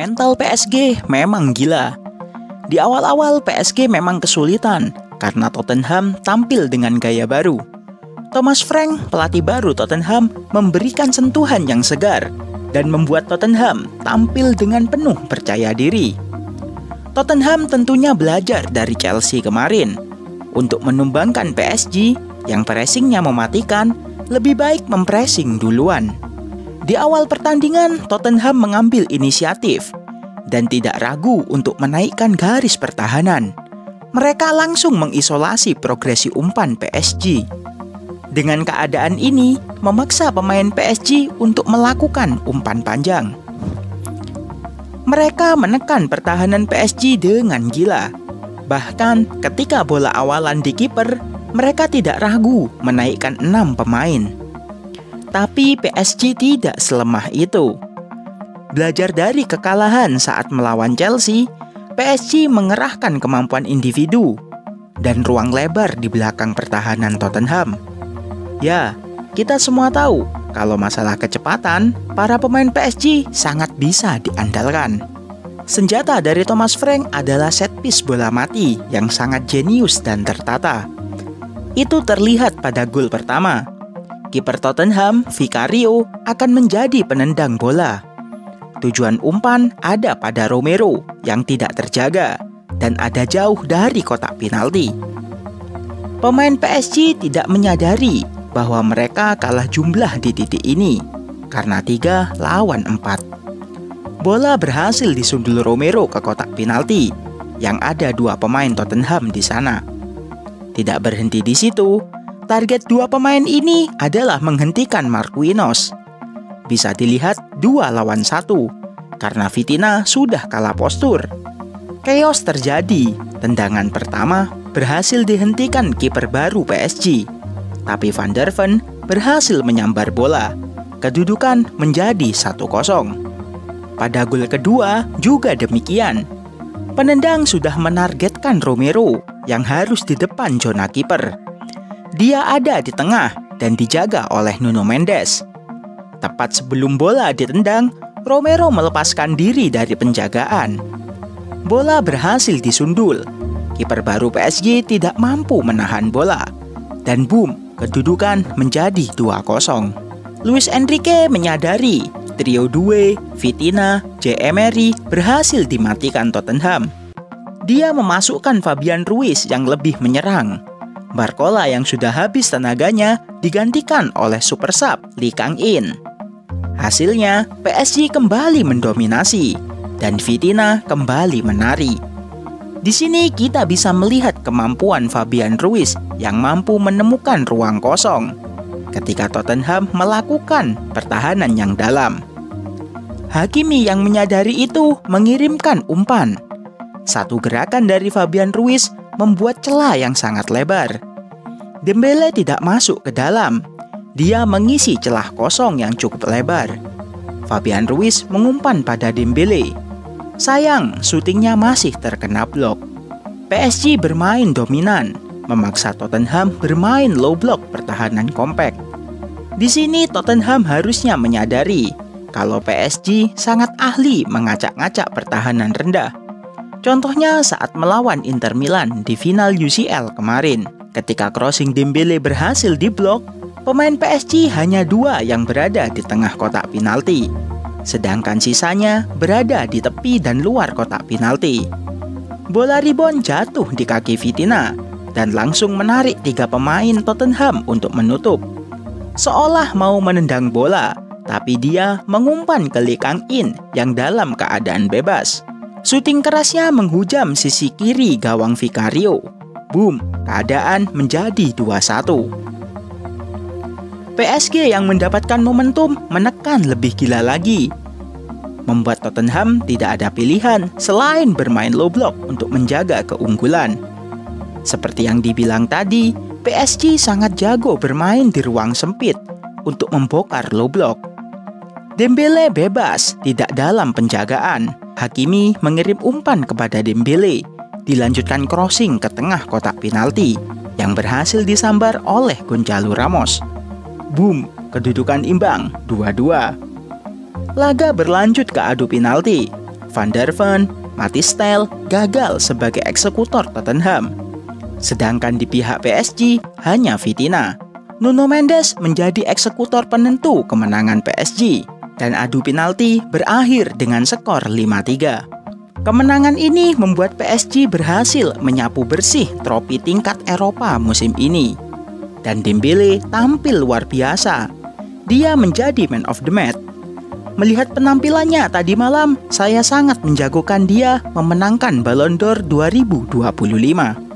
Mental PSG memang gila. Di awal-awal PSG memang kesulitan karena Tottenham tampil dengan gaya baru. Thomas Frank, pelatih baru Tottenham, memberikan sentuhan yang segar dan membuat Tottenham tampil dengan penuh percaya diri. Tottenham tentunya belajar dari Chelsea kemarin. Untuk menumbangkan PSG yang pressingnya mematikan, lebih baik mempressing duluan. Di awal pertandingan, Tottenham mengambil inisiatif dan tidak ragu untuk menaikkan garis pertahanan. Mereka langsung mengisolasi progresi umpan PSG. Dengan keadaan ini, memaksa pemain PSG untuk melakukan umpan panjang. Mereka menekan pertahanan PSG dengan gila. Bahkan ketika bola awalan di kiper, mereka tidak ragu menaikkan 6 pemain. Tapi PSG tidak selemah itu. Belajar dari kekalahan saat melawan Chelsea, PSG mengerahkan kemampuan individu dan ruang lebar di belakang pertahanan Tottenham. Ya, kita semua tahu kalau masalah kecepatan, para pemain PSG sangat bisa diandalkan. Senjata dari Thomas Frank adalah set piece bola mati yang sangat jenius dan tertata. Itu terlihat pada gol pertama. Kiper Tottenham, Vicario, akan menjadi penendang bola. Tujuan umpan ada pada Romero yang tidak terjaga dan ada jauh dari kotak penalti. Pemain PSG tidak menyadari bahwa mereka kalah jumlah di titik ini karena 3 lawan 4. Bola berhasil disundul Romero ke kotak penalti yang ada 2 pemain Tottenham di sana. Tidak berhenti di situ, target 2 pemain ini adalah menghentikan Marquinhos. Bisa dilihat 2 lawan 1 karena Vitinha sudah kalah postur. Chaos terjadi. Tendangan pertama berhasil dihentikan kiper baru PSG, tapi Van der Ven berhasil menyambar bola. Kedudukan menjadi 1-0. Pada gol kedua juga demikian. Penendang sudah menargetkan Romero yang harus di depan zona kiper. Dia ada di tengah dan dijaga oleh Nuno Mendes. Tepat sebelum bola ditendang, Romero melepaskan diri dari penjagaan. Bola berhasil disundul. Kiper baru PSG tidak mampu menahan bola. Dan boom, kedudukan menjadi 2-0. Luis Enrique menyadari trio Doué, Vitinha, Emery berhasil dimatikan Tottenham. Dia memasukkan Fabian Ruiz yang lebih menyerang. Barcola yang sudah habis tenaganya digantikan oleh super sub Lee Kang-in. Hasilnya, PSG kembali mendominasi dan Vitinha kembali menari. Di sini kita bisa melihat kemampuan Fabian Ruiz yang mampu menemukan ruang kosong ketika Tottenham melakukan pertahanan yang dalam. Hakimi yang menyadari itu mengirimkan umpan. Satu gerakan dari Fabian Ruiz membuat celah yang sangat lebar. Dembele tidak masuk ke dalam. Dia mengisi celah kosong yang cukup lebar. Fabian Ruiz mengumpan pada Dembele. Sayang, syutingnya masih terkena blok. PSG bermain dominan, memaksa Tottenham bermain low block pertahanan kompak. Di sini Tottenham harusnya menyadari kalau PSG sangat ahli mengacak-ngacak pertahanan rendah. Contohnya saat melawan Inter Milan di final UCL kemarin. Ketika crossing Dembele berhasil diblok, pemain PSG hanya 2 yang berada di tengah kotak penalti. Sedangkan sisanya berada di tepi dan luar kotak penalti. Bola rebound jatuh di kaki Vitinha dan langsung menarik 3 pemain Tottenham untuk menutup. Seolah mau menendang bola, tapi dia mengumpan ke Lee Kang-in yang dalam keadaan bebas. Syuting kerasnya menghujam sisi kiri gawang Vicario. Boom, keadaan menjadi 2-1. PSG yang mendapatkan momentum menekan lebih gila lagi, membuat Tottenham tidak ada pilihan selain bermain low block untuk menjaga keunggulan. Seperti yang dibilang tadi, PSG sangat jago bermain di ruang sempit untuk membongkar low block. Dembele bebas, tidak dalam penjagaan. Hakimi mengirim umpan kepada Dembele, dilanjutkan crossing ke tengah kotak penalti yang berhasil disambar oleh Gonzalo Ramos. Boom, kedudukan imbang 2-2. Laga berlanjut ke adu penalti. Van der Ven, Mathys Tel gagal sebagai eksekutor Tottenham. Sedangkan di pihak PSG hanya Vitinha. Nuno Mendes menjadi eksekutor penentu kemenangan PSG dan adu penalti berakhir dengan skor 5-3. Kemenangan ini membuat PSG berhasil menyapu bersih trofi tingkat Eropa musim ini. Dan Dembele tampil luar biasa. Dia menjadi man of the match. Melihat penampilannya tadi malam, saya sangat menjagokan dia memenangkan Ballon d'Or 2025.